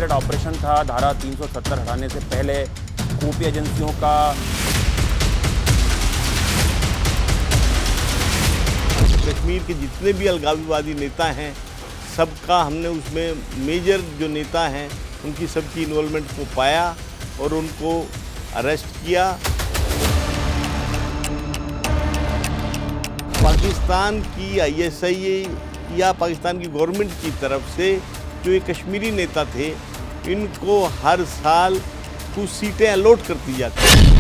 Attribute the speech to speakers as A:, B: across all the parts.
A: Secret operation था धारा 370 हटाने से पहले खुफिया एजेंसियों का।
B: कश्मीर के जितने भी अलगाववादी नेता हैं सबका हमने उसमें मेजर जो नेता हैं उनकी सबकी इन्वॉल्वमेंट को पाया और उनको अरेस्ट किया। पाकिस्तान की आईएसआई या पाकिस्तान की गवर्नमेंट की तरफ से जो ये कश्मीरी नेता थे इनको हर साल कुछ सीटें अलॉट कर दी जाती हैं।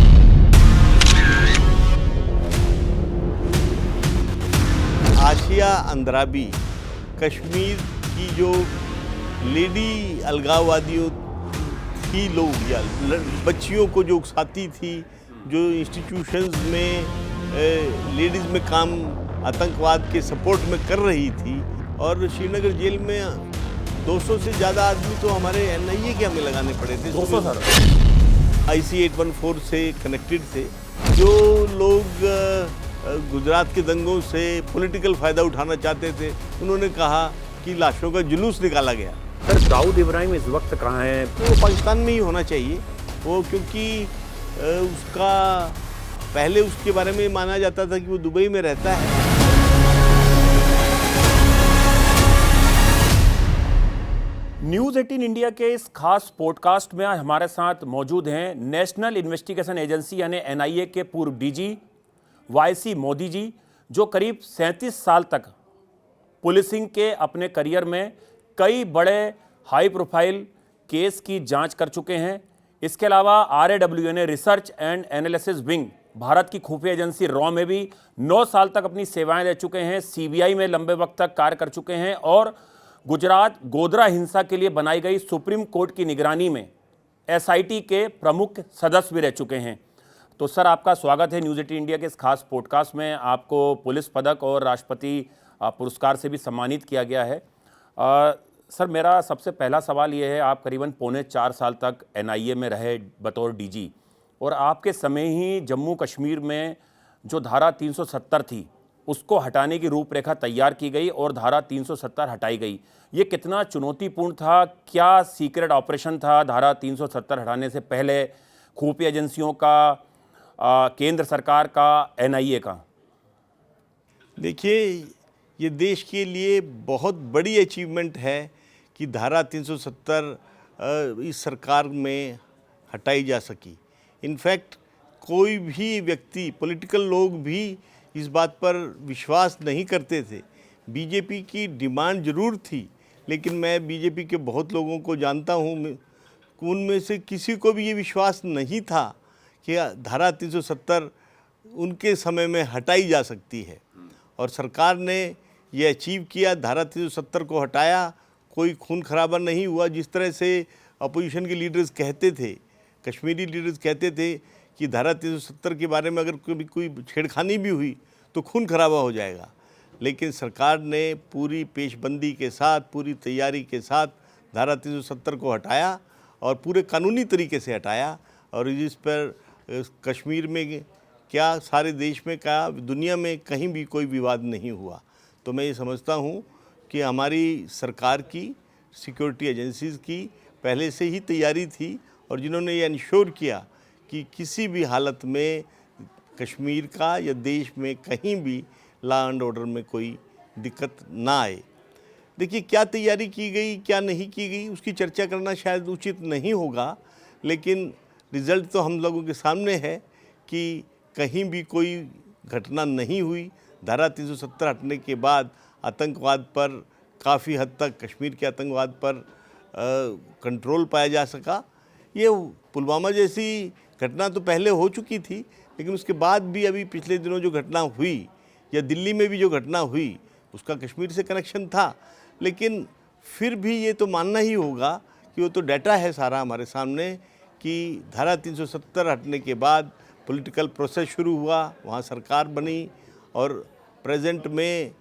B: आशिया अंद्राबी कश्मीर की जो लेडी अलगाववादियों थी, लोग या बच्चियों को जो उकसाती थी, जो इंस्टीट्यूशंस में लेडीज़ में काम आतंकवाद के सपोर्ट में कर रही थी, और श्रीनगर जेल में 200 से ज़्यादा आदमी तो हमारे एनआईए के हमें लगाने पड़े थे।
A: 200 सर
B: IC 814 से कनेक्टेड थे। जो लोग गुजरात के दंगों से पॉलिटिकल फ़ायदा उठाना चाहते थे उन्होंने कहा कि लाशों का जुलूस निकाला गया।
A: सर दाऊद इब्राहिम इस वक्त कहाँ है?
B: तो वो पाकिस्तान में ही होना चाहिए वो, क्योंकि उसका पहले उसके बारे में माना जाता था कि वो दुबई में रहता है।
A: न्यूज़ 18 इंडिया के इस खास पॉडकास्ट में आज हमारे साथ मौजूद हैं नेशनल इन्वेस्टिगेशन एजेंसी यानी NIA के पूर्व DG YC मोदी जी, जो करीब 37 साल तक पुलिसिंग के अपने करियर में कई बड़े हाई प्रोफाइल केस की जांच कर चुके हैं। इसके अलावा RAW यानी research and analysis wing Bharat की खुफिया एजेंसी रॉ में भी 9 साल तक अपनी सेवाएं दे चुके हैं। CBI में लंबे वक्त तक कार्य कर चुके हैं और गुजरात गोधरा हिंसा के लिए बनाई गई सुप्रीम कोर्ट की निगरानी में SIT के प्रमुख सदस्य भी रह चुके हैं। तो सर आपका स्वागत है न्यूज़ 18 इंडिया के इस खास पॉडकास्ट में। आपको पुलिस पदक और राष्ट्रपति पुरस्कार से भी सम्मानित किया गया है। सर मेरा सबसे पहला सवाल ये है, आप करीबन 3.25 साल तक NIA में रहे बतौर DG, और आपके समय ही जम्मू कश्मीर में जो धारा 370 थी उसको हटाने की रूपरेखा तैयार की गई और धारा 370 हटाई गई। ये कितना चुनौतीपूर्ण था? क्या सीक्रेट ऑपरेशन था धारा 370 हटाने से पहले खुफिया एजेंसियों का, केंद्र सरकार का, NIA का?
B: देखिए, ये देश के लिए बहुत बड़ी अचीवमेंट है कि धारा 370 इस सरकार में हटाई जा सकी। इनफैक्ट कोई भी व्यक्ति, पॉलिटिकल लोग भी इस बात पर विश्वास नहीं करते थे। बीजेपी की डिमांड ज़रूर थी, लेकिन मैं बीजेपी के बहुत लोगों को जानता हूँ, उनमें से किसी को भी ये विश्वास नहीं था कि धारा 370 उनके समय में हटाई जा सकती है। और सरकार ने ये अचीव किया, धारा 370 को हटाया। कोई खून खराबा नहीं हुआ। जिस तरह से अपोजिशन के लीडर्स कहते थे, कश्मीरी लीडर्स कहते थे कि धारा 370 के बारे में अगर कभी कोई छेड़खानी भी हुई तो खून खराबा हो जाएगा, लेकिन सरकार ने पूरी पेशबंदी के साथ, पूरी तैयारी के साथ धारा 370 को हटाया और पूरे कानूनी तरीके से हटाया। और जिस पर कश्मीर में क्या, सारे देश में क्या, दुनिया में कहीं भी कोई विवाद नहीं हुआ। तो मैं ये समझता हूँ कि हमारी सरकार की सिक्योरिटी एजेंसीज़ की पहले से ही तैयारी थी, और जिन्होंने ये इंश्योर किया कि किसी भी हालत में कश्मीर का या देश में कहीं भी लॉ एंड ऑर्डर में कोई दिक्कत ना आए। देखिए, क्या तैयारी की गई, क्या नहीं की गई, उसकी चर्चा करना शायद उचित नहीं होगा, लेकिन रिज़ल्ट तो हम लोगों के सामने है कि कहीं भी कोई घटना नहीं हुई। धारा 370 हटने के बाद आतंकवाद पर काफ़ी हद तक, कश्मीर के आतंकवाद पर कंट्रोल पाया जा सका। ये पुलवामा जैसी घटना तो पहले हो चुकी थी, लेकिन उसके बाद भी अभी पिछले दिनों जो घटना हुई, या दिल्ली में भी जो घटना हुई, उसका कश्मीर से कनेक्शन था। लेकिन फिर भी ये तो मानना ही होगा कि वो तो डाटा है सारा हमारे सामने कि धारा 370 हटने के बाद पॉलिटिकल प्रोसेस शुरू हुआ, वहाँ सरकार बनी, और प्रेजेंट में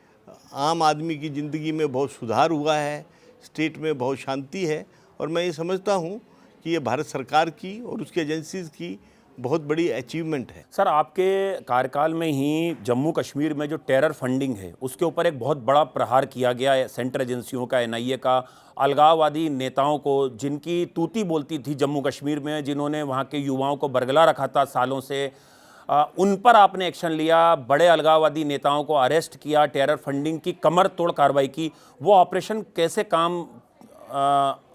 B: आम आदमी की ज़िंदगी में बहुत सुधार हुआ है, स्टेट में बहुत शांति है। और मैं ये समझता हूँ कि ये भारत सरकार की और उसकी एजेंसीज़ की बहुत बड़ी अचीवमेंट है।
A: सर, आपके कार्यकाल में ही जम्मू कश्मीर में जो टेरर फंडिंग है उसके ऊपर एक बहुत बड़ा प्रहार किया गया है सेंट्रल एजेंसियों का, एनआईए का, अलगाववादी नेताओं को, जिनकी तूती बोलती थी जम्मू कश्मीर में, जिन्होंने वहाँ के युवाओं को बरगला रखा था सालों से, उन पर आपने एक्शन लिया, बड़े अलगाववादी नेताओं को अरेस्ट किया, टेरर फंडिंग की कमर तोड़ कार्रवाई की। वो ऑपरेशन कैसे काम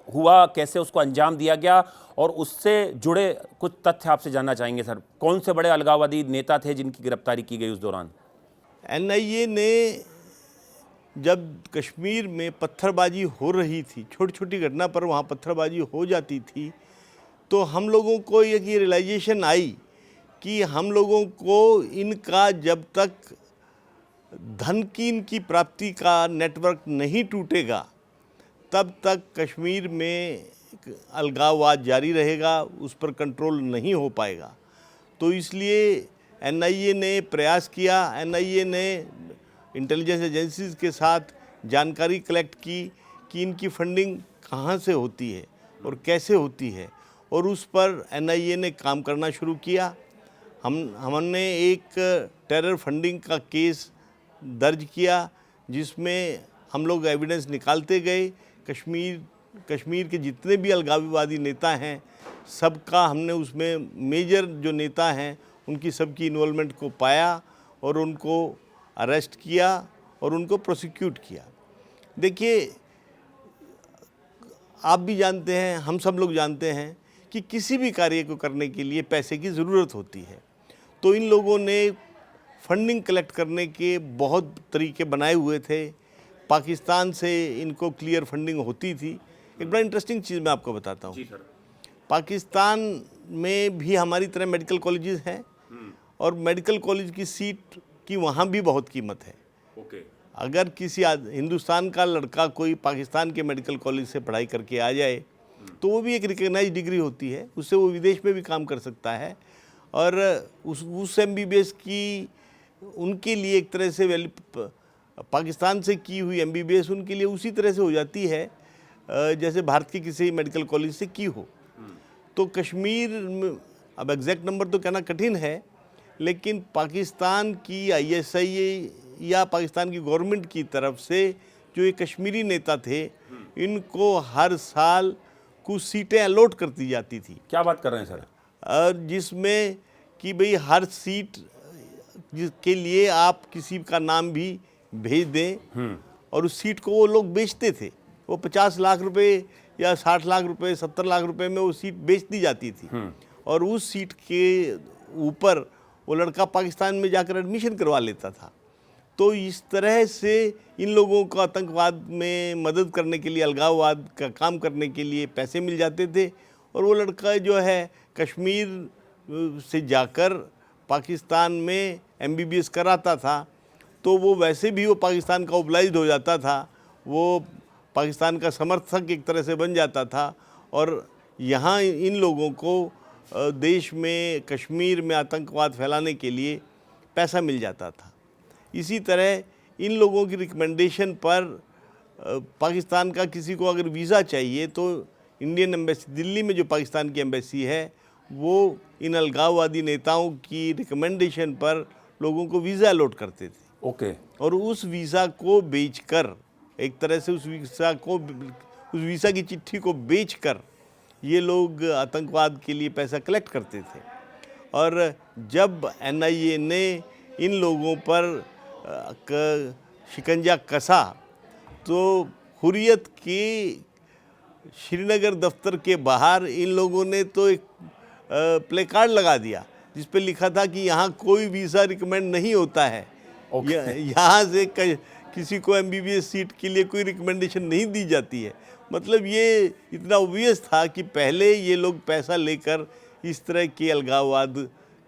A: हुआ, कैसे उसको अंजाम दिया गया, और उससे जुड़े कुछ तथ्य आपसे जानना चाहेंगे सर। कौन से बड़े अलगाववादी नेता थे जिनकी गिरफ्तारी की गई उस दौरान?
B: एनआईए ने जब कश्मीर में पत्थरबाजी हो रही थी, छोटी छोटी घटना पर वहाँ पत्थरबाजी हो जाती थी, तो हम लोगों को ये रियलाइजेशन आई कि हम लोगों को इनका जब तक धन की इनकी प्राप्ति का नेटवर्क नहीं टूटेगा तब तक कश्मीर में अलगाववाद जारी रहेगा, उस पर कंट्रोल नहीं हो पाएगा। तो इसलिए एनआईए ने प्रयास किया, एनआईए ने इंटेलिजेंस एजेंसीज के साथ जानकारी कलेक्ट की कि इनकी फंडिंग कहाँ से होती है और कैसे होती है, और उस पर एनआईए ने काम करना शुरू किया। हमने एक टेरर फंडिंग का केस दर्ज किया जिसमें हम लोग एविडेंस निकालते गए। कश्मीर के जितने भी अलगाववादी नेता हैं सबका हमने उसमें मेजर जो नेता हैं उनकी सबकी इन्वॉल्वमेंट को पाया और उनको अरेस्ट किया और उनको प्रोसिक्यूट किया। देखिए, आप भी जानते हैं, हम सब लोग जानते हैं कि किसी भी कार्य को करने के लिए पैसे की ज़रूरत होती है। तो इन लोगों ने फंडिंग कलेक्ट करने के बहुत तरीके बनाए हुए थे। पाकिस्तान से इनको क्लियर फंडिंग होती थी। एक बड़ा इंटरेस्टिंग चीज़ मैं आपको बताता हूँ।
A: जी सर।
B: पाकिस्तान में भी हमारी तरह मेडिकल कॉलेजेस हैं और मेडिकल कॉलेज की सीट की वहाँ भी बहुत कीमत है।
A: ओके।
B: अगर किसी हिंदुस्तान का लड़का कोई पाकिस्तान के मेडिकल कॉलेज से पढ़ाई करके आ जाए तो वो भी एक रिकग्नाइज डिग्री होती है, उससे वो विदेश में भी काम कर सकता है। और उस एमबीबीएस की उनके लिए एक तरह से पाकिस्तान से की हुई एमबीबीएस उनके लिए उसी तरह से हो जाती है जैसे भारत के किसी मेडिकल कॉलेज से की हो। तो कश्मीर में, अब एग्जैक्ट नंबर तो कहना कठिन है, लेकिन पाकिस्तान की आईएसआई या पाकिस्तान की गवर्नमेंट की तरफ से जो ये कश्मीरी नेता थे इनको हर साल कुछ सीटें अलॉट कर दी जाती थी।
A: क्या बात कर रहे हैं सर?
B: और जिसमें कि भाई हर सीट जिसके लिए आप किसी का नाम भी भेज दें और उस सीट को वो लोग बेचते थे। वो 50 लाख रुपए या 60 लाख रुपए 70 लाख रुपए में वो सीट बेच दी जाती थी और उस सीट के ऊपर वो लड़का पाकिस्तान में जाकर एडमिशन करवा लेता था। तो इस तरह से इन लोगों को आतंकवाद में मदद करने के लिए, अलगाववाद का काम करने के लिए पैसे मिल जाते थे और वो लड़का जो है कश्मीर से जाकर पाकिस्तान में एमबीबीएस कराता था। तो वो वैसे भी वो पाकिस्तान का ओबलाइज्ड हो जाता था, वो पाकिस्तान का समर्थक एक तरह से बन जाता था और यहाँ इन लोगों को देश में, कश्मीर में आतंकवाद फैलाने के लिए पैसा मिल जाता था। इसी तरह इन लोगों की रिकमेंडेशन पर पाकिस्तान का किसी को अगर वीज़ा चाहिए तो इंडियन एम्बेसी दिल्ली में जो पाकिस्तान की एम्बेसी है वो इन अलगाववादी नेताओं की रिकमेंडेशन पर लोगों को वीज़ा अलॉट करते थे।
A: ओके।
B: और उस वीज़ा को बेचकर, एक तरह से उस वीज़ा की चिट्ठी को बेचकर ये लोग आतंकवाद के लिए पैसा कलेक्ट करते थे। और जब एनआईए ने इन लोगों पर शिकंजा कसा तो हुर्रियत के श्रीनगर दफ्तर के बाहर इन लोगों ने तो एक प्ले कार्ड लगा दिया जिस पे लिखा था कि यहाँ कोई वीज़ा रिकमेंड नहीं होता है। यहाँ से किसी को एमबीबीएस सीट के लिए कोई रिकमेंडेशन नहीं दी जाती है। मतलब ये इतना ऑब्वियस था कि पहले ये लोग पैसा लेकर इस तरह के अलगाववाद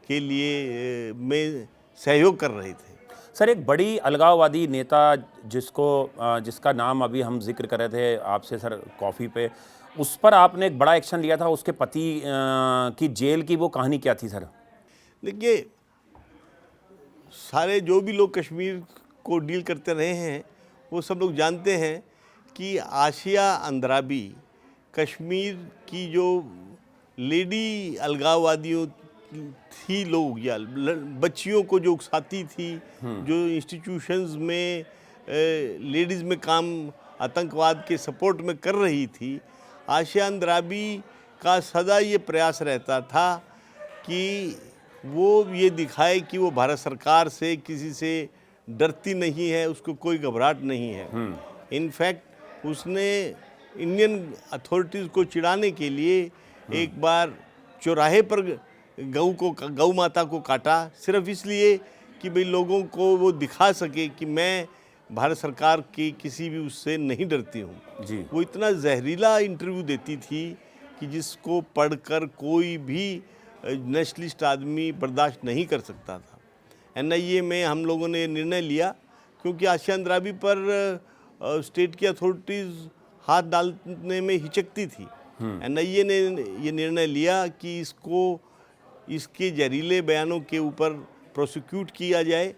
B: के लिए में सहयोग कर रहे थे।
A: सर, एक बड़ी अलगाववादी नेता जिसका नाम अभी हम जिक्र कर रहे थे आपसे सर कॉफ़ी पे, उस पर आपने एक बड़ा एक्शन लिया था, उसके पति की जेल की वो कहानी क्या थी सर?
B: देखिए, सारे जो भी लोग कश्मीर को डील करते रहे हैं वो सब लोग जानते हैं कि आशिया अंद्राबी कश्मीर की जो लेडी अलगाववादियों थी लोग या बच्चियों को जो उकसाती थी, जो इंस्टीट्यूशंस में लेडीज़ में काम आतंकवाद के सपोर्ट में कर रही थी, आशिया अंद्राबी का सदा ये प्रयास रहता था कि वो ये दिखाए कि वो भारत सरकार से किसी से डरती नहीं है, उसको कोई घबराहट नहीं है। इनफैक्ट उसने इंडियन अथॉरिटीज़ को चिढ़ाने के लिए एक बार चौराहे पर गौ माता को काटा, सिर्फ इसलिए कि भाई लोगों को वो दिखा सके कि मैं भारत सरकार की किसी भी उससे नहीं डरती हूँ
A: जी।
B: वो इतना जहरीला इंटरव्यू देती थी कि जिसको पढ़कर कोई भी नेशनलिस्ट आदमी बर्दाश्त नहीं कर सकता था। एनआईए में हम लोगों ने निर्णय लिया, क्योंकि आशिया अंद्राबी पर स्टेट की अथॉरिटीज़ हाथ डालने में हिचकती थी। एनआईए ने ये निर्णय लिया कि इसको इसके जहरीले बयानों के ऊपर प्रोसिक्यूट किया जाए,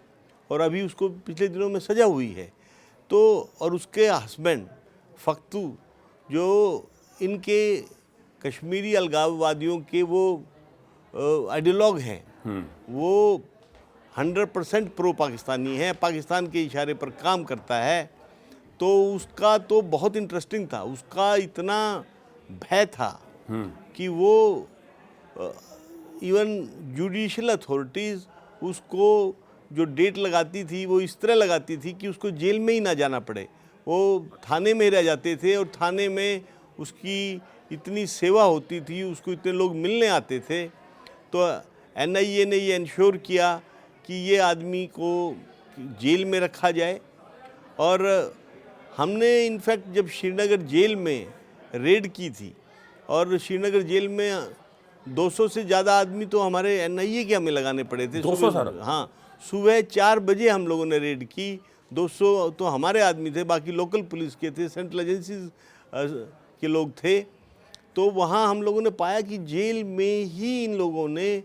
B: और अभी उसको पिछले दिनों में सज़ा हुई है। तो और उसके हस्बैंड फख्तू, जो इनके कश्मीरी अलगाववादियों के वो आइडियोलॉग हैं, वो 100% प्रो पाकिस्तानी है, पाकिस्तान के इशारे पर काम करता है। तो उसका तो बहुत इंटरेस्टिंग था, उसका इतना भय था कि वो इवन जुडिशियल अथॉरिटीज़ उसको जो डेट लगाती थी वो इस तरह लगाती थी कि उसको जेल में ही ना जाना पड़े, वो थाने में रह जाते थे, और थाने में उसकी इतनी सेवा होती थी, उसको इतने लोग मिलने आते थे। तो एनआईए ने ये इंश्योर किया कि ये आदमी को जेल में रखा जाए। और हमने इनफैक्ट जब श्रीनगर जेल में रेड की थी, और श्रीनगर जेल में 200 से ज़्यादा आदमी तो हमारे एनआईए के हमें लगाने पड़े थे।
A: 200 सर?
B: हाँ, सुबह 4 बजे हम लोगों ने रेड की। 200 तो हमारे आदमी थे, बाकी लोकल पुलिस के थे, सेंट्रल एजेंसीज के लोग थे। तो वहाँ हम लोगों ने पाया कि जेल में ही इन लोगों ने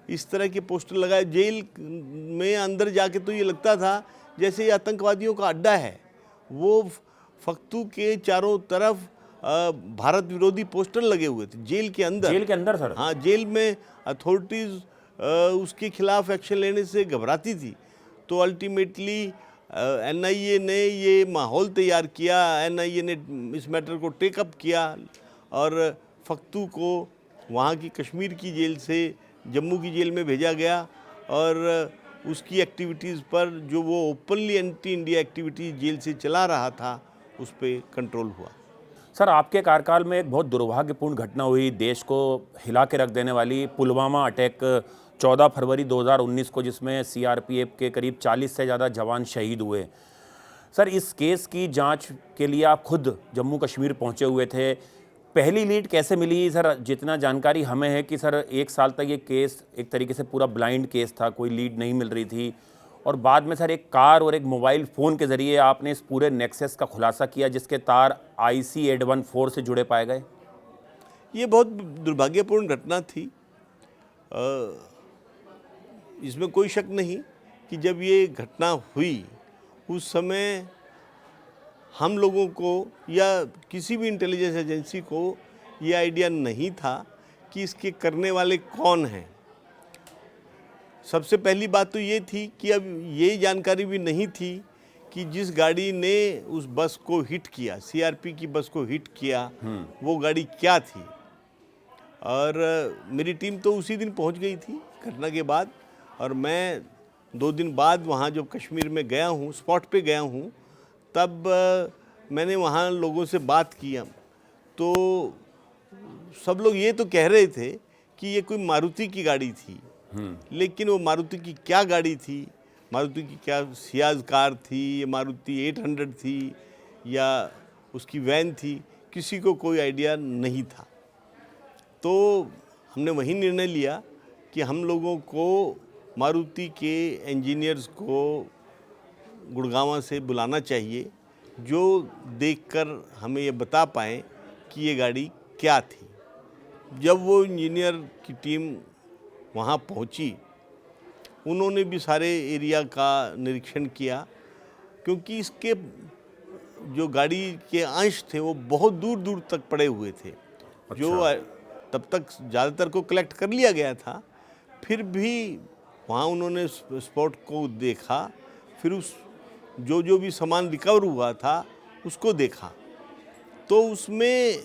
B: इस तरह के पोस्टर लगाए। जेल में अंदर जाके तो ये लगता था जैसे ये आतंकवादियों का अड्डा है। वो फख्तू के चारों तरफ भारत विरोधी पोस्टर लगे हुए थे जेल के अंदर।
A: जेल के अंदर सर?
B: हाँ, जेल में अथॉरिटीज़ उसके खिलाफ एक्शन लेने से घबराती थी। तो अल्टीमेटली एनआईए ने ये माहौल तैयार किया, एनआईए ने इस मैटर को टेकअप किया, और फख्तू को वहाँ की कश्मीर की जेल से जम्मू की जेल में भेजा गया, और उसकी एक्टिविटीज़ पर जो वो ओपनली एंटी इंडिया एक्टिविटीज़ जेल से चला रहा था, उस पर कंट्रोल हुआ।
A: सर, आपके कार्यकाल में एक बहुत दुर्भाग्यपूर्ण घटना हुई, देश को हिला के रख देने वाली पुलवामा अटैक 14 फरवरी 2019 को, जिसमें सीआरपीएफ के करीब 40 से ज़्यादा जवान शहीद हुए। सर, इस केस की जांच के लिए आप खुद जम्मू कश्मीर पहुंचे हुए थे। पहली लीड कैसे मिली सर? जितना जानकारी हमें है कि सर 1 साल तक ये केस एक तरीके से पूरा ब्लाइंड केस था, कोई लीड नहीं मिल रही थी, और बाद में सर एक कार और एक मोबाइल फ़ोन के ज़रिए आपने इस पूरे नेक्सस का खुलासा किया, जिसके तार IC 814 से जुड़े पाए गए।
B: ये बहुत दुर्भाग्यपूर्ण घटना थी। इसमें कोई शक नहीं कि जब ये घटना हुई उस समय हम लोगों को या किसी भी इंटेलिजेंस एजेंसी को ये आइडिया नहीं था कि इसके करने वाले कौन हैं। सबसे पहली बात तो ये थी कि अब ये जानकारी भी नहीं थी कि जिस गाड़ी ने उस बस को हिट किया, सीआरपी की बस को हिट किया, वो गाड़ी क्या थी। और मेरी टीम तो उसी दिन पहुंच गई थी घटना के बाद, और मैं 2 दिन बाद वहाँ जब कश्मीर में गया हूँ, स्पॉट पे गया हूँ, तब मैंने वहाँ लोगों से बात किया। तो सब लोग ये तो कह रहे थे कि ये कोई मारुति की गाड़ी थी, लेकिन वो मारुति की क्या गाड़ी थी, मारुति की क्या सियाज कार थी, ये मारुति 800 थी या उसकी वैन थी, किसी को कोई आइडिया नहीं था। तो हमने वही निर्णय लिया कि हम लोगों को मारुति के इंजीनियर्स को गुड़गांव से बुलाना चाहिए, जो देखकर हमें ये बता पाएँ कि ये गाड़ी क्या थी। जब वो इंजीनियर की टीम वहाँ पहुँची, उन्होंने भी सारे एरिया का निरीक्षण किया, क्योंकि इसके जो गाड़ी के अंश थे वो बहुत दूर दूर तक पड़े हुए थे। जो तब तक ज़्यादातर को कलेक्ट कर लिया गया था, फिर भी वहाँ उन्होंने स्पॉट को देखा, फिर उस जो भी सामान रिकवर हुआ था उसको देखा, तो उसमें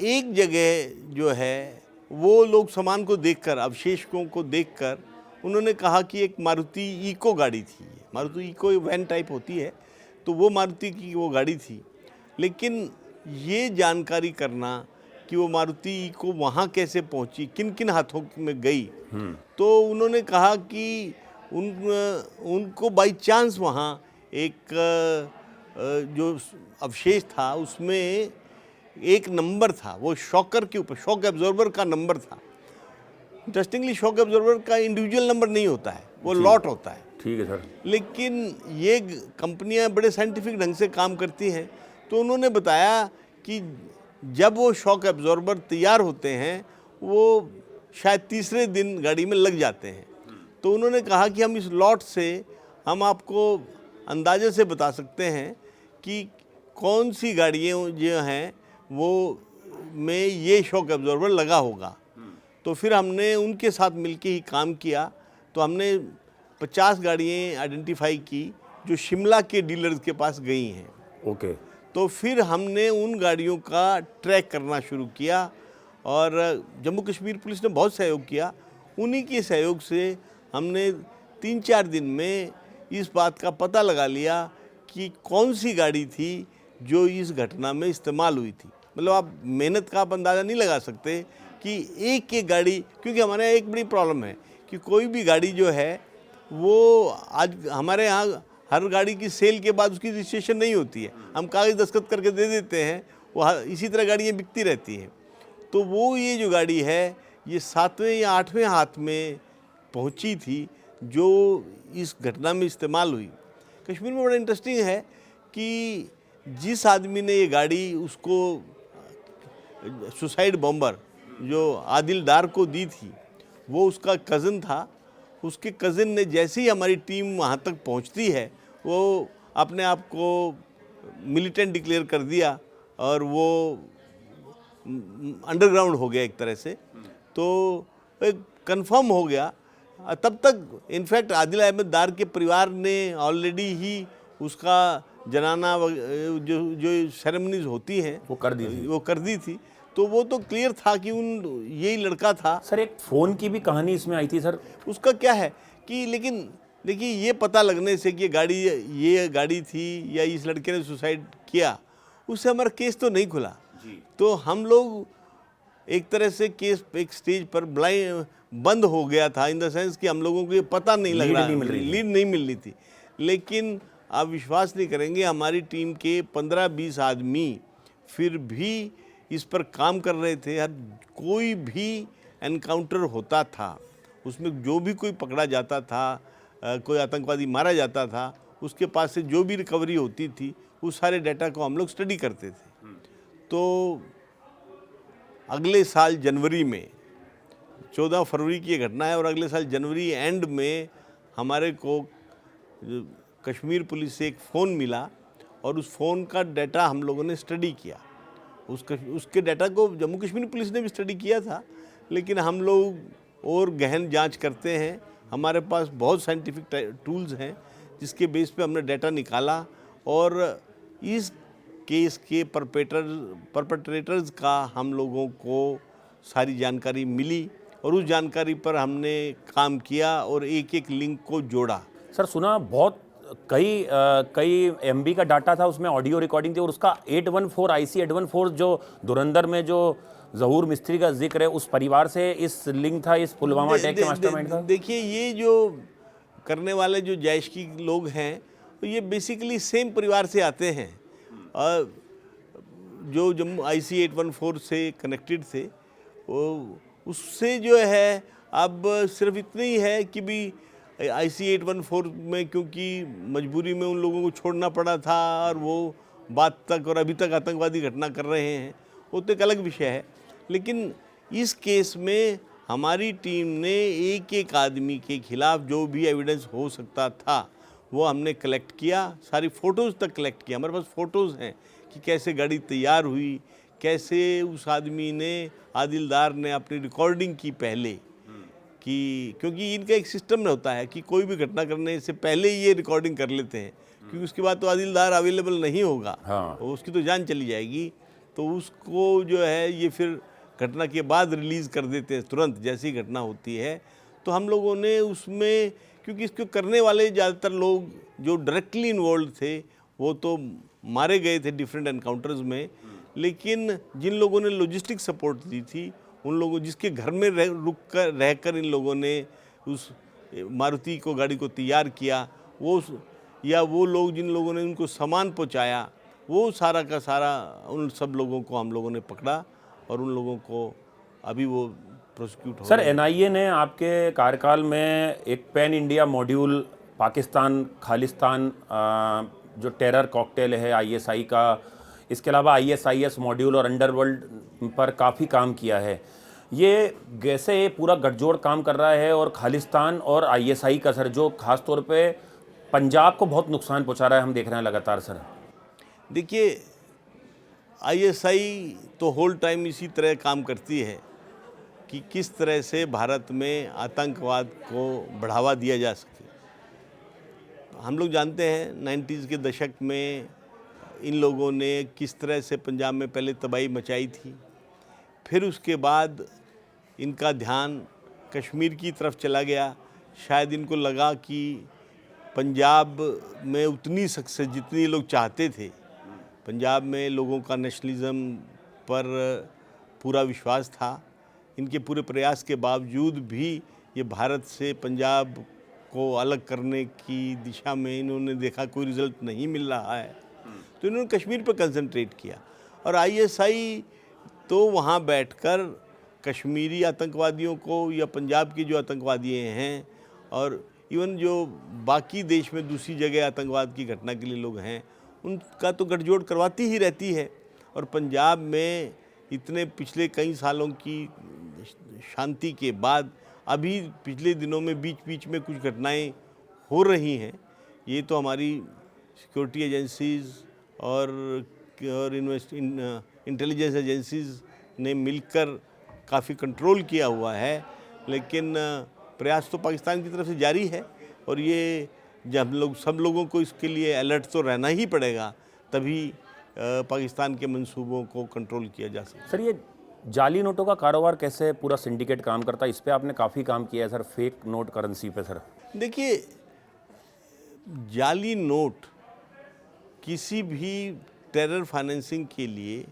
B: एक जगह जो है वो लोग सामान को देखकर, अवशेषों को देखकर उन्होंने कहा कि एक मारुति इको गाड़ी थी। मारुति इको वैन टाइप होती है, तो वो मारुति की वो गाड़ी थी। लेकिन ये जानकारी करना कि वो मारुति इको वहाँ कैसे पहुँची, किन किन हाथों में गई, तो उन्होंने कहा कि उनको बाई चांस वहाँ एक जो अवशेष था उसमें एक नंबर था, वो शॉकर के ऊपर, शॉक एब्जॉर्बर का नंबर था। इंटरेस्टिंगली शॉक एब्जॉर्बर का इंडिविजुअल नंबर नहीं होता है, वो लॉट होता है।
A: ठीक है सर।
B: लेकिन ये कंपनियां बड़े साइंटिफिक ढंग से काम करती हैं, तो उन्होंने बताया कि जब वो शॉक एब्जॉर्बर तैयार होते हैं वो शायद तीसरे दिन गाड़ी में लग जाते हैं। तो उन्होंने कहा कि हम इस लॉट से हम आपको अंदाजे से बता सकते हैं कि कौन सी गाड़ियाँ जो हैं वो में ये शॉक एब्जॉर्बर लगा होगा। तो फिर हमने उनके साथ मिलके ही काम किया, तो हमने 50 गाड़ियाँ आइडेंटिफाई की जो शिमला के डीलर्स के पास गई हैं।
A: ओके।
B: तो फिर हमने उन गाड़ियों का ट्रैक करना शुरू किया और जम्मू कश्मीर पुलिस ने बहुत सहयोग किया। उन्हीं के सहयोग से हमने 3-4 दिन में इस बात का पता लगा लिया कि कौन सी गाड़ी थी जो इस घटना में इस्तेमाल हुई थी। मतलब आप मेहनत का आप अंदाज़ा नहीं लगा सकते कि एक एक गाड़ी, क्योंकि हमारे यहाँ एक बड़ी प्रॉब्लम है कि कोई भी गाड़ी जो है वो आज हमारे यहाँ हर गाड़ी की सेल के बाद उसकी रजिस्ट्रेशन नहीं होती है, हम कागज़ दस्तखत करके दे देते हैं, वो इसी तरह गाड़ियाँ बिकती रहती हैं। तो वो ये जो गाड़ी है ये 7वें या 8वें हाथ में पहुंची थी जो इस घटना में इस्तेमाल हुई। कश्मीर में बड़ा इंटरेस्टिंग है कि जिस आदमी ने ये गाड़ी उसको सुसाइड बॉम्बर जो आदिल डार को दी थी वो उसका कज़न था। उसके कज़न ने जैसे ही हमारी टीम वहाँ तक पहुँचती है वो अपने आप को मिलिटेंट डिक्लेयर कर दिया और वो अंडरग्राउंड हो गया एक तरह से। तो एक कंफर्म हो गया। तब तक इनफैक्ट आदिल अहमद डार के परिवार ने ऑलरेडी ही उसका जनाना जो सेरेमनीज होती हैं वो कर दी थी। तो वो तो क्लियर था कि यही लड़का था।
A: सर एक फ़ोन की भी कहानी इसमें आई थी सर।
B: उसका क्या है कि लेकिन देखिए ये पता लगने से कि ये गाड़ी थी या इस लड़के ने सुसाइड किया, उससे हमारा केस तो नहीं खुला। तो हम लोग एक तरह से केस एक स्टेज पर बंद हो गया था, इन द सेंस कि हम लोगों को ये पता नहीं लग रहा, लीड नहीं मिल रही थी। लेकिन आप विश्वास नहीं करेंगे, हमारी टीम के 15-20 आदमी फिर भी इस पर काम कर रहे थे। हर कोई भी एनकाउंटर होता था उसमें जो भी कोई पकड़ा जाता था, कोई आतंकवादी मारा जाता था, उसके पास से जो भी रिकवरी होती थी उस सारे डाटा को हम लोग स्टडी करते थे। तो अगले साल जनवरी में 14 फरवरी की ये घटना है और अगले साल जनवरी एंड में हमारे को कश्मीर पुलिस से एक फ़ोन मिला और उस फ़ोन का डाटा हम लोगों ने स्टडी किया। उसके डाटा को जम्मू कश्मीर पुलिस ने भी स्टडी किया था, लेकिन हम लोग और गहन जांच करते हैं। हमारे पास बहुत साइंटिफिक टूल्स हैं जिसके बेस पे हमने डाटा निकाला और इस केस के परपेट्रेटर्स का हम लोगों को सारी जानकारी मिली और उस जानकारी पर हमने काम किया और एक एक लिंक को जोड़ा।
A: सर सुना बहुत कई MB का डाटा था, उसमें ऑडियो रिकॉर्डिंग थी और उसका 814 IC 814 जो धुरंधर में जो ज़हूर मिस्त्री का जिक्र है उस परिवार से इस लिंक था, इस पुलवामा अटैक के मास्टरमाइंड था।
B: देखिए ये जो करने वाले जो जैश की लोग हैं तो ये बेसिकली सेम परिवार से आते हैं और जो जम्मू IC 814 से कनेक्टेड थे वो उससे जो है अब सिर्फ इतना ही है कि भी IC 814 में क्योंकि मजबूरी में उन लोगों को छोड़ना पड़ा था और वो बात तक और अभी तक आतंकवादी घटना कर रहे हैं, वो तो एक अलग विषय है। लेकिन इस केस में हमारी टीम ने एक एक आदमी के खिलाफ जो भी एविडेंस हो सकता था वो हमने कलेक्ट किया, सारी फ़ोटोज़ तक कलेक्ट किया। हमारे पास फ़ोटोज़ हैं कि कैसे गाड़ी तैयार हुई, कैसे उस आदमी ने आदिल डार ने अपनी रिकॉर्डिंग की पहले कि क्योंकि इनका एक सिस्टम होता है कि कोई भी घटना करने से पहले ही ये रिकॉर्डिंग कर लेते हैं, क्योंकि उसके बाद तो आदिलदार अवेलेबल नहीं होगा,
A: हाँ।
B: उसकी तो जान चली जाएगी। तो उसको जो है ये फिर घटना के बाद रिलीज़ कर देते हैं तुरंत जैसी घटना होती है। तो हम लोगों ने उसमें, क्योंकि इसको करने वाले ज़्यादातर लोग जो डायरेक्टली इन्वॉल्व थे वो तो मारे गए थे डिफरेंट एनकाउंटर्स में, लेकिन जिन लोगों ने लॉजिस्टिक सपोर्ट दी थी, उन लोगों जिसके घर में रहकर इन लोगों ने उस मारुति को गाड़ी को तैयार किया, वो लोग जिन लोगों ने उनको सामान पहुंचाया, वो सारा का सारा उन सब लोगों को हम लोगों ने पकड़ा और उन लोगों को अभी वो प्रोसिक्यूट हो
A: सर,
B: रहे हैं।
A: एनआईए ने आपके कार्यकाल में एक pan India module Pakistan Khalistan जो टेरर कॉकटेल है आईएसआई का, इसके अलावा आईएसआईएस मॉड्यूल और अंडरवर्ल्ड पर काफ़ी काम किया है। ये कैसे ये पूरा गठजोड़ काम कर रहा है और खालिस्तान और आईएसआई का सर जो खास तौर पे पंजाब को बहुत नुकसान पहुंचा रहा है, हम देख रहे हैं लगातार सर।
B: देखिए, आईएसआई तो होल टाइम इसी तरह काम करती है कि किस तरह से भारत में आतंकवाद को बढ़ावा दिया जा सके। हम लोग जानते हैं 90s के दशक में इन लोगों ने किस तरह से पंजाब में पहले तबाही मचाई थी, फिर उसके बाद इनका ध्यान कश्मीर की तरफ चला गया। शायद इनको लगा कि पंजाब में उतनी सक्सेस जितनी लोग चाहते थे, पंजाब में लोगों का नेशनलिज्म पर पूरा विश्वास था। इनके पूरे प्रयास के बावजूद भी ये भारत से पंजाब को अलग करने की दिशा में इन्होंने देखा कोई रिज़ल्ट नहीं मिल रहा है, तो इन्होंने कश्मीर पर कंसंट्रेट किया। और आईएसआई तो वहाँ बैठकर कश्मीरी आतंकवादियों को या पंजाब के जो आतंकवादी हैं और इवन जो बाकी देश में दूसरी जगह आतंकवाद की घटना के लिए लोग हैं, उनका तो गठजोड़ करवाती ही रहती है। और पंजाब में इतने पिछले कई सालों की शांति के बाद अभी पिछले दिनों में बीच बीच में कुछ घटनाएं हो रही हैं। ये तो हमारी सिक्योरिटी एजेंसीज़ और इंटेलिजेंस एजेंसीज़ ने मिलकर काफ़ी कंट्रोल किया हुआ है, लेकिन प्रयास तो पाकिस्तान की तरफ से जारी है। और ये जब सब लोगों को इसके लिए अलर्ट तो रहना ही पड़ेगा, तभी पाकिस्तान के मंसूबों को कंट्रोल किया जा सकता है।
A: सर, ये जाली नोटों का कारोबार कैसे पूरा सिंडिकेट काम करता है, इस पे आपने काफ़ी काम किया है सर, फेक नोट करेंसी पे सर।
B: देखिए, जाली नोट किसी भी टेरर फाइनेंसिंग के लिए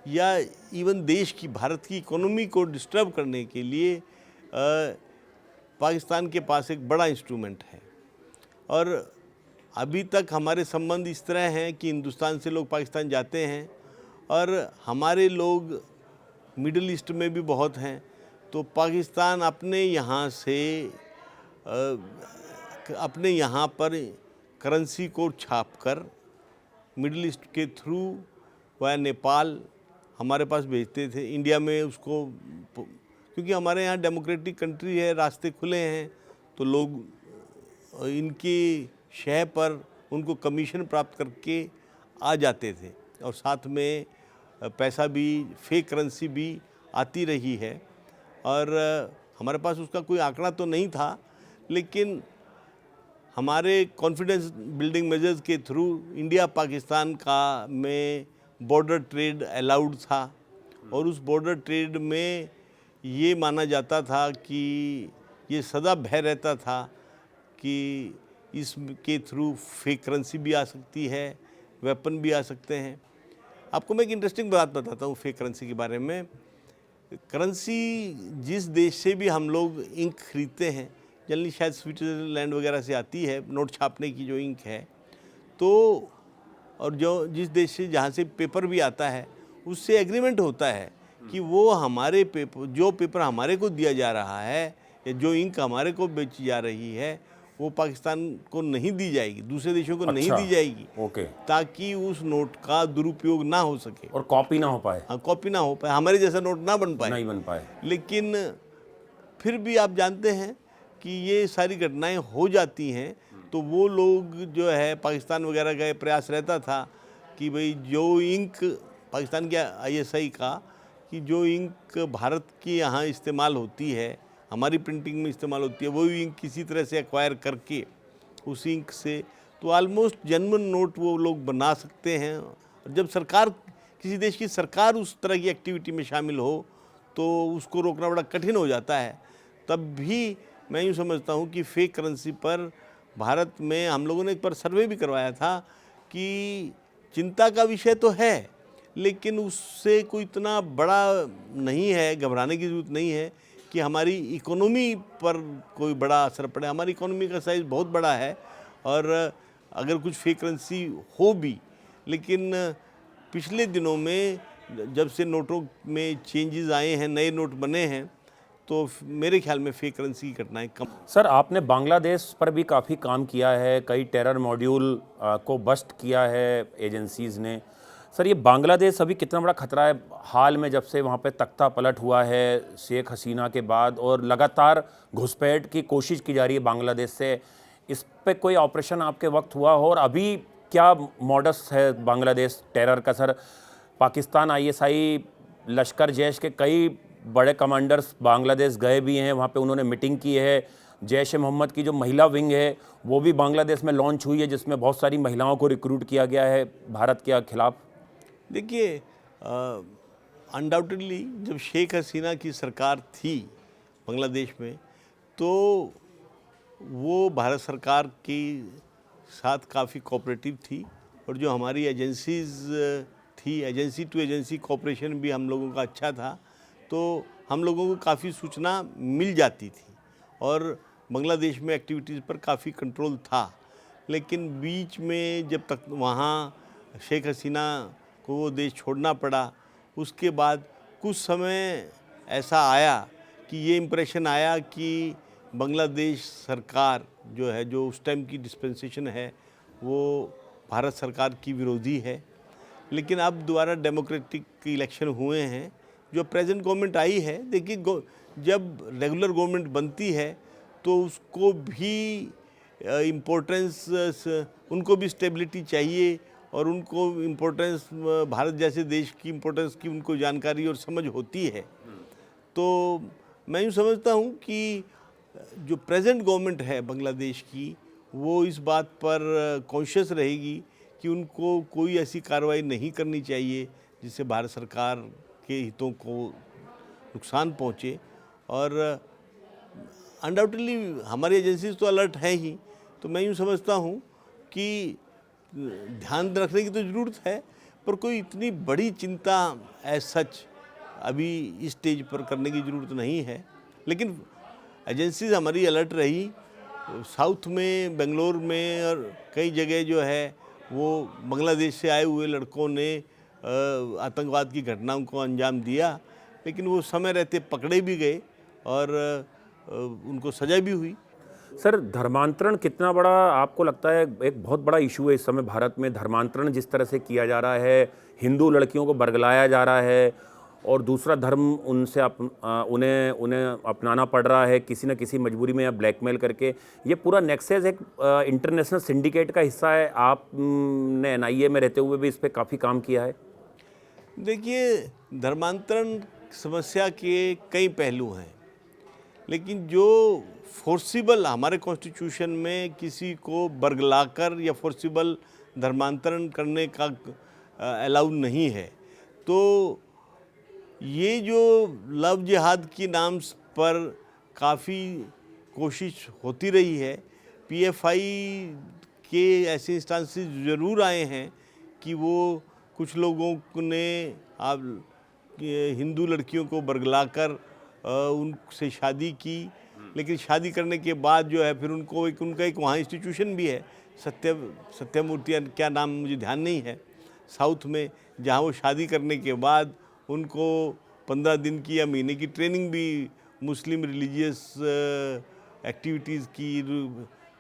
B: या इवन देश की भारत की इकोनॉमी को डिस्टर्ब करने के लिए पाकिस्तान के पास एक बड़ा इंस्ट्रूमेंट है। और अभी तक हमारे संबंध इस तरह हैं कि हिंदुस्तान से लोग पाकिस्तान जाते हैं और हमारे लोग मिडिल ईस्ट में भी बहुत हैं। तो पाकिस्तान अपने यहाँ से अपने यहाँ पर करेंसी को छापकर मिडिल ईस्ट के थ्रू वह नेपाल हमारे पास भेजते थे। इंडिया में उसको, क्योंकि हमारे यहाँ डेमोक्रेटिक कंट्री है, रास्ते खुले हैं, तो लोग इनकी शह पर उनको कमीशन प्राप्त करके आ जाते थे और साथ में पैसा भी, फेक करेंसी भी आती रही है। और हमारे पास उसका कोई आंकड़ा तो नहीं था, लेकिन हमारे कॉन्फिडेंस बिल्डिंग मेजर्स के थ्रू इंडिया पाकिस्तान का में बॉर्डर ट्रेड अलाउड था और उस बॉर्डर ट्रेड में ये माना जाता था कि ये सदा भय रहता था कि इसके थ्रू फेक करेंसी भी आ सकती है, वेपन भी आ सकते हैं। आपको मैं एक इंटरेस्टिंग बात बताता हूँ फेक करेंसी के बारे में। करेंसी जिस देश से भी हम लोग इंक खरीदते हैं, जनरली शायद स्विट्ज़रलैंड वगैरह से आती है नोट छापने की जो इंक है, तो और जो जिस देश से जहाँ से पेपर भी आता है उससे एग्रीमेंट होता है कि वो हमारे पेपर, जो पेपर हमारे को दिया जा रहा है या जो इंक हमारे को बेची जा रही है, वो पाकिस्तान को नहीं दी जाएगी, दूसरे देशों को नहीं दी जाएगी।
A: ओके।
B: ताकि उस नोट का दुरुपयोग ना हो सके
A: और कॉपी ना हो पाए।
B: हाँ, कॉपी ना हो पाए, हमारे जैसा नोट ना बन पाए,
A: नहीं बन पाए।
B: लेकिन फिर भी आप जानते हैं कि ये सारी घटनाएं हो जाती हैं। तो वो लोग जो है पाकिस्तान वगैरह का प्रयास रहता था कि भाई जो इंक पाकिस्तान के आईएसआई का, कि जो इंक भारत की यहाँ इस्तेमाल होती है हमारी प्रिंटिंग में इस्तेमाल होती है, वही इंक किसी तरह से एक्वायर करके उस इंक से तो ऑलमोस्ट जेन्युइन नोट वो लोग बना सकते हैं। और जब सरकार, किसी देश की सरकार उस तरह की एक्टिविटी में शामिल हो तो उसको रोकना बड़ा कठिन हो जाता है। तब भी मैं यूँ समझता हूँ कि फेक करेंसी पर भारत में हम लोगों ने एक बार सर्वे भी करवाया था कि चिंता का विषय तो है, लेकिन उससे कोई इतना बड़ा नहीं है, घबराने की ज़रूरत नहीं है कि हमारी इकोनॉमी पर कोई बड़ा असर पड़े। हमारी इकोनॉमी का साइज़ बहुत बड़ा है और अगर कुछ फेक करेंसी हो भी, लेकिन पिछले दिनों में जब से नोटों में चेंजेस आए हैं, नए नोट बने हैं, तो मेरे ख्याल में फेक करेंसी की घटनाएं कम।
A: सर, आपने बांग्लादेश पर भी काफ़ी काम किया है, कई टेरर मॉड्यूल को बस्ट किया है एजेंसीज़ ने। सर, ये बांग्लादेश अभी कितना बड़ा खतरा है? हाल में जब से वहाँ पे तख्ता पलट हुआ है शेख हसीना के बाद और लगातार घुसपैठ की कोशिश की जा रही है बांग्लादेश से, इस पे कोई ऑपरेशन आपके वक्त हुआ हो? और अभी क्या मॉडस है बांग्लादेश टेरर का? सर, पाकिस्तान आईएसआई, लश्कर जैश के कई बड़े कमांडर्स बांग्लादेश गए भी हैं, वहाँ पे उन्होंने मीटिंग की है। जैश ए मोहम्मद की जो महिला विंग है वो भी बांग्लादेश में लॉन्च हुई है, जिसमें बहुत सारी महिलाओं को रिक्रूट किया गया है भारत के खिलाफ।
B: देखिए, अनडाउटेडली जब शेख हसीना की सरकार थी बांग्लादेश में, तो वो भारत सरकार के साथ काफ़ी कोऑपरेटिव थी और जो हमारी एजेंसीज़ थी, एजेंसी टू एजेंसी कोऑपरेशन भी हम लोगों का अच्छा था, तो हम लोगों को काफ़ी सूचना मिल जाती थी और बांग्लादेश में एक्टिविटीज़ पर काफ़ी कंट्रोल था। लेकिन बीच में जब तक वहाँ शेख हसीना को वो देश छोड़ना पड़ा, उसके बाद कुछ समय ऐसा आया कि ये इम्प्रेशन आया कि बांग्लादेश सरकार जो है, जो उस टाइम की डिस्पेंसेशन है, वो भारत सरकार की विरोधी है। लेकिन अब दोबारा डेमोक्रेटिक इलेक्शन हुए हैं, जो प्रेजेंट गवर्नमेंट आई है, देखिए जब रेगुलर गवर्नमेंट बनती है तो उसको भी इम्पोर्टेंस, उनको भी स्टेबिलिटी चाहिए और उनको इम्पोर्टेंस, भारत जैसे देश की इम्पोर्टेंस की उनको जानकारी और समझ होती है। तो मैं यूँ समझता हूँ कि जो प्रेजेंट गवर्नमेंट है बांग्लादेश की, वो इस बात पर कॉन्शियस रहेगी कि उनको कोई ऐसी कार्रवाई नहीं करनी चाहिए जिससे भारत सरकार के हितों को नुकसान पहुँचे। और अनडाउटेडली हमारी एजेंसीज तो अलर्ट हैं ही, तो मैं यूँ समझता हूँ कि ध्यान रखने की तो ज़रूरत है, पर कोई इतनी बड़ी चिंता एज सच अभी इस स्टेज पर करने की ज़रूरत नहीं है। लेकिन एजेंसीज हमारी अलर्ट रही, साउथ में, बेंगलोर में और कई जगह जो है वो बांग्लादेश से आए हुए लड़कों ने आतंकवाद की घटनाओं को अंजाम दिया, लेकिन वो समय रहते पकड़े भी गए और उनको सजा भी हुई।
A: सर, धर्मांतरण कितना बड़ा आपको लगता है एक बहुत बड़ा इशू है इस समय भारत में? धर्मांतरण जिस तरह से किया जा रहा है, हिंदू लड़कियों को बरगलाया जा रहा है और दूसरा धर्म उनसे उन्हें अपनाना पड़ रहा है किसी न किसी मजबूरी में या ब्लैकमेल करके। ये पूरा नेक्सस एक इंटरनेशनल सिंडिकेट का हिस्सा है। आपने एनआईए में रहते हुए भी इस पर काफ़ी काम किया है।
B: देखिए, धर्मांतरण समस्या के कई पहलू हैं, लेकिन जो फोर्सिबल हमारे कॉन्स्टिट्यूशन में किसी को बरगलाकर या फोर्सिबल धर्मांतरण करने का अलाउ नहीं है, तो ये जो लव जिहाद की नाम पर काफ़ी कोशिश होती रही है, पीएफआई के ऐसे इंस्टांसेस ज़रूर आए हैं कि वो कुछ लोगों ने हिंदू लड़कियों को बरगलाकर उनसे शादी की, लेकिन शादी करने के बाद जो है फिर उनका एक वहाँ इंस्टीट्यूशन भी है, सत्यमूर्ति क्या नाम मुझे ध्यान नहीं है, साउथ में, जहाँ वो शादी करने के बाद उनको 15 दिन की या महीने की ट्रेनिंग भी मुस्लिम रिलीजियस एक्टिविटीज़ की,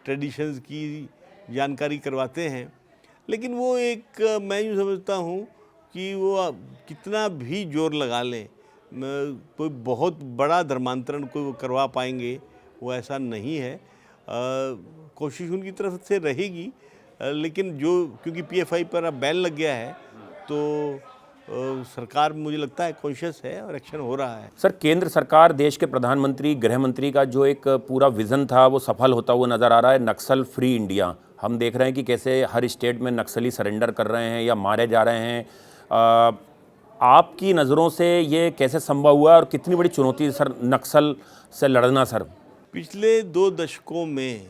B: ट्रेडिशंस की जानकारी करवाते हैं। लेकिन वो एक, मैं यूँ समझता हूँ कि वो कितना भी जोर लगा लें, कोई बहुत बड़ा धर्मांतरण कोई वो करवा पाएंगे, वो ऐसा नहीं है। कोशिश उनकी तरफ से रहेगी, लेकिन जो क्योंकि पीएफआई पर अब बैन लग गया है, तो सरकार मुझे लगता है कॉन्शियस है और एक्शन हो रहा है।
A: सर, केंद्र सरकार, देश के प्रधानमंत्री, गृह मंत्री का जो एक पूरा विजन था वो सफल होता हुआ नजर आ रहा है, नक्सल फ्री इंडिया। हम देख रहे हैं कि कैसे हर स्टेट में नक्सली सरेंडर कर रहे हैं या मारे जा रहे हैं। आपकी नज़रों से ये कैसे संभव हुआ और कितनी बड़ी चुनौती सर नक्सल से लड़ना सर?
B: पिछले 2 दशकों में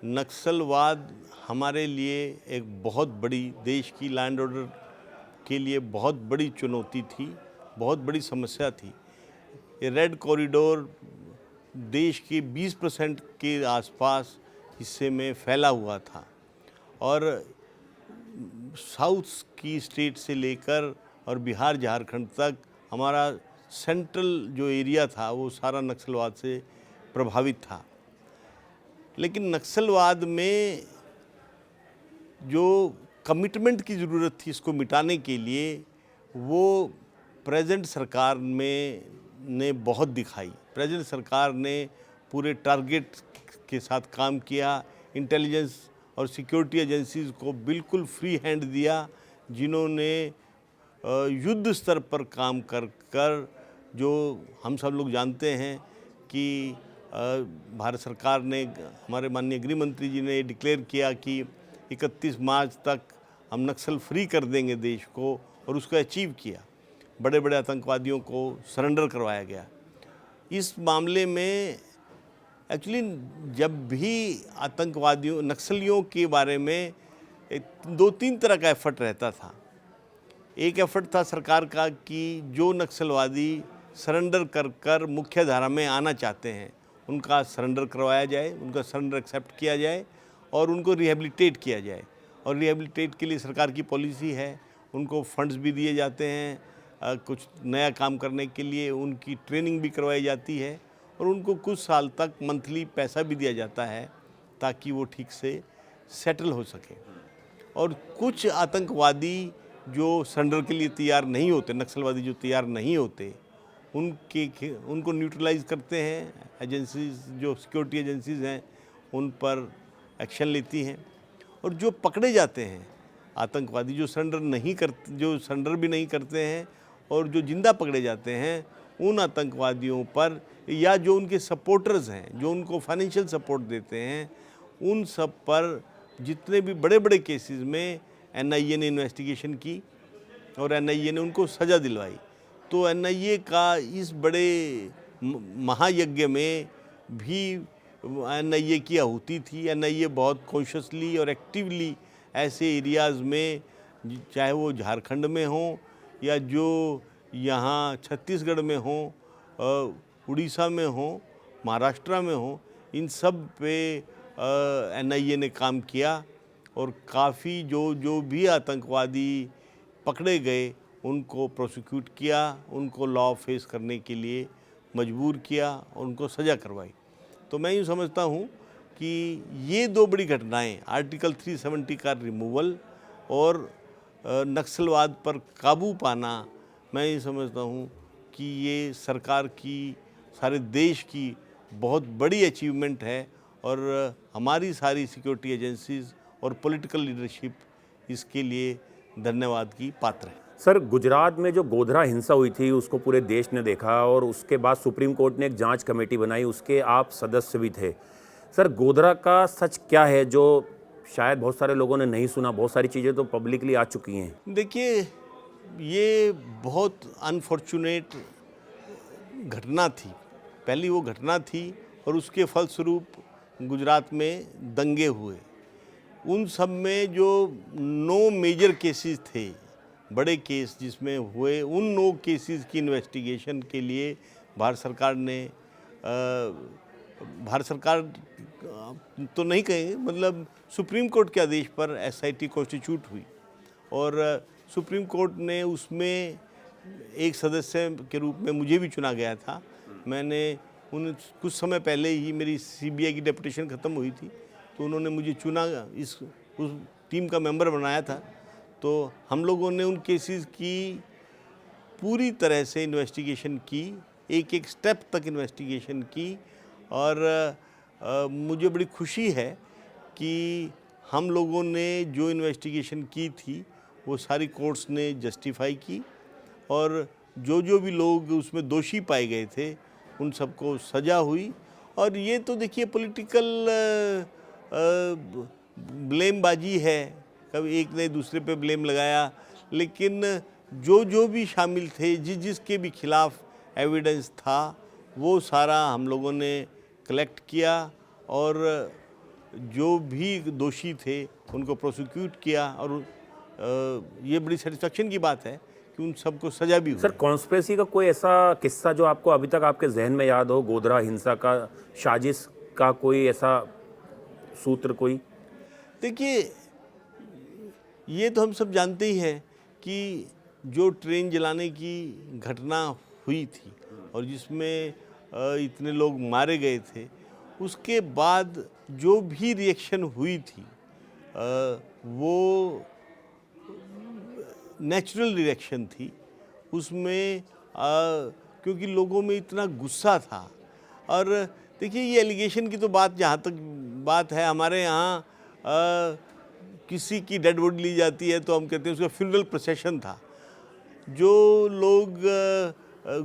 B: नक्सलवाद हमारे लिए एक बहुत बड़ी, देश की लैंड ऑर्डर के लिए बहुत बड़ी चुनौती थी, बहुत बड़ी समस्या थी। ये रेड कॉरिडोर देश के 20% के आसपास हिस्से में फैला हुआ था और साउथ की स्टेट से लेकर और बिहार झारखंड तक हमारा सेंट्रल जो एरिया था वो सारा नक्सलवाद से प्रभावित था। लेकिन नक्सलवाद में जो कमिटमेंट की ज़रूरत थी इसको मिटाने के लिए, वो प्रेजेंट सरकार ने बहुत दिखाई। प्रेजेंट सरकार ने पूरे टारगेट के साथ काम किया, इंटेलिजेंस और सिक्योरिटी एजेंसीज़ को बिल्कुल फ्री हैंड दिया, जिन्होंने युद्ध स्तर पर काम कर जो हम सब लोग जानते हैं कि भारत सरकार ने, हमारे माननीय गृह मंत्री जी ने डिक्लेयर किया कि 31 मार्च तक हम नक्सल फ्री कर देंगे देश को, और उसको अचीव किया। बड़े बड़े आतंकवादियों को सरेंडर करवाया गया। इस मामले में एक्चुअली जब भी आतंकवादियों, नक्सलियों के बारे में 2-3 तरह का एफर्ट रहता था। एक एफर्ट था सरकार का कि जो नक्सलवादी सरेंडर कर मुख्य धारा में आना चाहते हैं उनका सरेंडर करवाया जाए, उनका सरेंडर एक्सेप्ट किया जाए और उनको रिहेबिलिटेट किया जाए। और रिहेबिलिटेट के लिए सरकार की पॉलिसी है, उनको फंड्स भी दिए जाते हैं, कुछ नया काम करने के लिए उनकी ट्रेनिंग भी करवाई जाती है और उनको कुछ साल तक मंथली पैसा भी दिया जाता है ताकि वो ठीक से सेटल हो सके। और कुछ आतंकवादी जो सरेंडर के लिए तैयार नहीं होते, नक्सलवादी जो तैयार नहीं होते, उनको न्यूट्रलाइज करते हैं एजेंसीज, जो सिक्योरिटी एजेंसीज हैं उन पर एक्शन लेती हैं। और जो पकड़े जाते हैं आतंकवादी, जो सरेंडर भी नहीं करते हैं और जो जिंदा पकड़े जाते हैं, उन आतंकवादियों पर या जो उनके सपोर्टर्स हैं, जो उनको फाइनेंशियल सपोर्ट देते हैं, उन सब पर जितने भी बड़े बड़े केसेस में एनआईए ने इन्वेस्टिगेशन की और एनआईए ने उनको सज़ा दिलवाई। तो एनआईए का इस बड़े महायज्ञ में भी एनआईए की आहुति थी। एनआईए बहुत कॉन्शियसली और एक्टिवली ऐसे एरियाज़ में, चाहे वो झारखंड में हो या जो यहाँ छत्तीसगढ़ में हो, उड़ीसा में हो, महाराष्ट्र में हो, इन सब पे एनआईए ने काम किया और काफ़ी जो भी आतंकवादी पकड़े गए उनको प्रोसिक्यूट किया, उनको लॉ फेस करने के लिए मजबूर किया और उनको सज़ा करवाई। तो मैं यूँ समझता हूँ कि ये 2 बड़ी घटनाएं, आर्टिकल 370 का रिमूवल और नक्सलवाद पर काबू पाना, मैं ये समझता हूँ कि ये सरकार की, सारे देश की बहुत बड़ी अचीवमेंट है और हमारी सारी सिक्योरिटी एजेंसीज़ और पॉलिटिकल लीडरशिप इसके लिए धन्यवाद की पात्र है।
A: सर, गुजरात में जो गोधरा हिंसा हुई थी उसको पूरे देश ने देखा और उसके बाद सुप्रीम कोर्ट ने एक जांच कमेटी बनाई, उसके आप सदस्य भी थे। सर, गोधरा का सच क्या है जो शायद बहुत सारे लोगों ने नहीं सुना? बहुत सारी चीज़ें तो पब्लिकली आ चुकी हैं।
B: देखिए, ये बहुत अनफॉर्चुनेट घटना थी। पहली वो घटना थी और उसके फलस्वरूप गुजरात में दंगे हुए। उन सब में जो 9 मेजर केसेस थे, बड़े केस जिसमें हुए, उन 9 केसेस की इन्वेस्टिगेशन के लिए भारत सरकार तो नहीं कहेंगे, मतलब सुप्रीम कोर्ट के आदेश पर एसआईटी कॉन्स्टिट्यूट हुई और सुप्रीम कोर्ट ने उसमें एक सदस्य के रूप में मुझे भी चुना गया था। मैंने कुछ समय पहले ही मेरी सीबीआई की डेपुटेशन ख़त्म हुई थी, तो उन्होंने मुझे चुना, उस टीम का मेंबर बनाया था। तो हम लोगों ने उन केसेस की पूरी तरह से इन्वेस्टिगेशन की, एक स्टेप तक इन्वेस्टिगेशन की और मुझे बड़ी खुशी है कि हम लोगों ने जो इन्वेस्टिगेशन की थी वो सारी कोर्ट्स ने जस्टिफाई की और जो भी लोग उसमें दोषी पाए गए थे उन सबको सज़ा हुई। और ये तो देखिए पॉलिटिकल ब्लेमबाजी है, कभी एक ने दूसरे पे ब्लेम लगाया, लेकिन जो भी शामिल थे, जिसके भी खिलाफ एविडेंस था, वो सारा हम लोगों ने कलेक्ट किया और जो भी दोषी थे उनको प्रोसिक्यूट किया। और ये बड़ी सेटिस्फेक्शन की बात है कि उन सबको सज़ा भी हुई।
A: सर, कॉन्स्पिरेसी का कोई ऐसा किस्सा जो आपको अभी तक आपके जहन में याद हो, गोधरा हिंसा का, साजिश का कोई ऐसा सूत्र कोई?
B: देखिए, ये तो हम सब जानते ही हैं कि जो ट्रेन जलाने की घटना हुई थी और जिसमें इतने लोग मारे गए थे, उसके बाद जो भी रिएक्शन हुई थी वो नेचुरल रिएक्शन थी। उसमें क्योंकि लोगों में इतना गुस्सा था। और देखिए, ये एलिगेशन की तो बात जहाँ तक बात है, हमारे यहाँ किसी की डेड बॉडी ली जाती है तो हम कहते हैं उसका फ्यूनरल प्रोसेशन था। जो लोग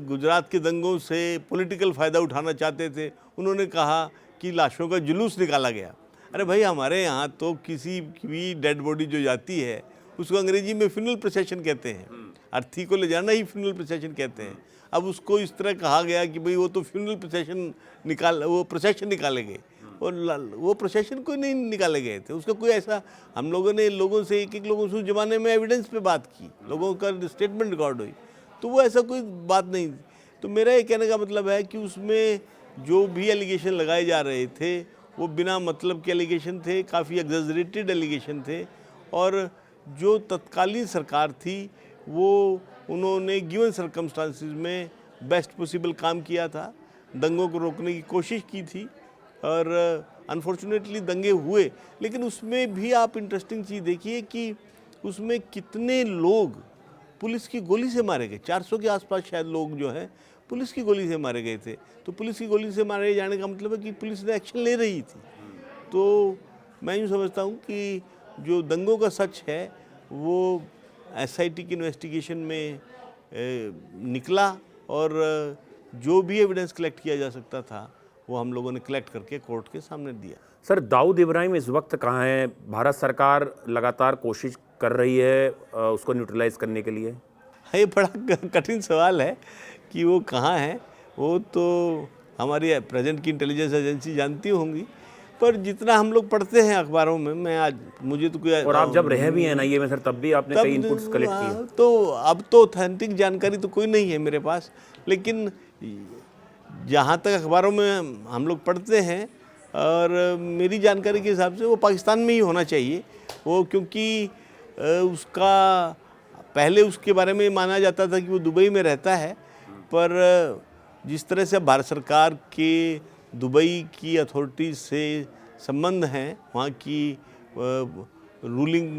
B: गुजरात के दंगों से पॉलिटिकल फ़ायदा उठाना चाहते थे, उन्होंने कहा कि लाशों का जुलूस निकाला गया। अरे भाई, हमारे यहाँ तो किसी भी डेड बॉडी जो जाती है उसको अंग्रेजी में फ्यूनरल प्रोसेशन कहते हैं। अर्थी को ले जाना ही फ्यूनरल प्रोसेशन कहते हैं। अब उसको इस तरह कहा गया कि भाई वो तो फ्यूनरल प्रोसेशन निकाले गए, और वो प्रोसेशन कोई नहीं निकाले गए थे। उसका कोई ऐसा, हम लोगों ने लोगों से एक लोगों से उस ज़माने में एविडेंस पे बात की, लोगों का स्टेटमेंट रिकॉर्ड हुई, तो वो ऐसा कोई बात नहीं। तो मेरा ये कहने का मतलब है कि उसमें जो भी एलिगेशन लगाए जा रहे थे वो बिना मतलब के एलिगेशन थे, काफ़ी एग्जैजरेटेड एलिगेशन थे। और जो तत्कालीन सरकार थी वो उन्होंने गिवन सर्कमस्टांसिस में बेस्ट पॉसिबल काम किया था, दंगों को रोकने की कोशिश की थी। और अनफॉर्चुनेटली दंगे हुए, लेकिन उसमें भी आप इंटरेस्टिंग चीज़ देखिए कि उसमें कितने लोग पुलिस की गोली से मारे गए। 400 के आसपास शायद लोग जो हैं पुलिस की गोली से मारे गए थे। तो पुलिस की गोली से मारे जाने का मतलब है कि पुलिस ने एक्शन ले रही थी। तो मैं यूँ समझता हूँ कि जो दंगों का सच है वो SIT की इन्वेस्टिगेशन में निकला, और जो भी एविडेंस कलेक्ट किया जा सकता था वो हम लोगों ने कलेक्ट करके कोर्ट के सामने दिया।
A: सर, दाऊद इब्राहिम इस वक्त कहाँ है? भारत सरकार लगातार कोशिश कर रही है उसको न्यूट्रलाइज करने के लिए।
B: ये बड़ा कठिन सवाल है कि वो कहाँ है। वो तो हमारी प्रेजेंट की इंटेलिजेंस एजेंसी जानती होंगी, पर जितना हम लोग पढ़ते हैं अखबारों में, मैं आज मुझे तो कोई,
A: और आप जब रहे भी हैं NIA में सर, तब भी आपने कई इनपुट्स कलेक्ट किए।
B: तो अब तो ऑथेंटिक जानकारी तो कोई नहीं है मेरे पास, लेकिन जहाँ तक अखबारों में हम लोग पढ़ते हैं और मेरी जानकारी के हिसाब से वो पाकिस्तान में ही होना चाहिए। वो क्योंकि उसका पहले उसके बारे में माना जाता था कि वो दुबई में रहता है, पर जिस तरह से भारत सरकार के दुबई की अथॉरिटीज़ से संबंध हैं, वहाँ की रूलिंग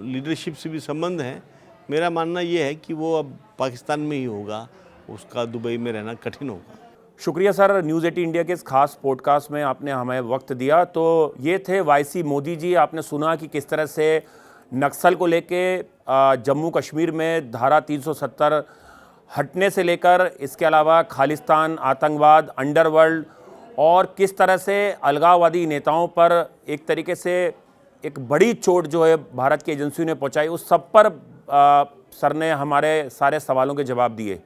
B: लीडरशिप से भी संबंध हैं, मेरा मानना ये है कि वो अब पाकिस्तान में ही होगा, उसका दुबई में रहना कठिन होगा।
A: शुक्रिया सर, न्यूज़ 18 इंडिया के इस खास पॉडकास्ट में आपने हमें वक्त दिया। तो ये थे YC मोदी जी। आपने सुना कि किस तरह से नक्सल को लेके जम्मू कश्मीर में धारा 370 हटने से लेकर, इसके अलावा खालिस्तान, आतंकवाद, अंडरवर्ल्ड, और किस तरह से अलगाववादी नेताओं पर एक तरीके से एक बड़ी चोट जो है भारत की एजेंसियों ने पहुंचाई, उस सब पर सर ने हमारे सारे सवालों के जवाब दिए।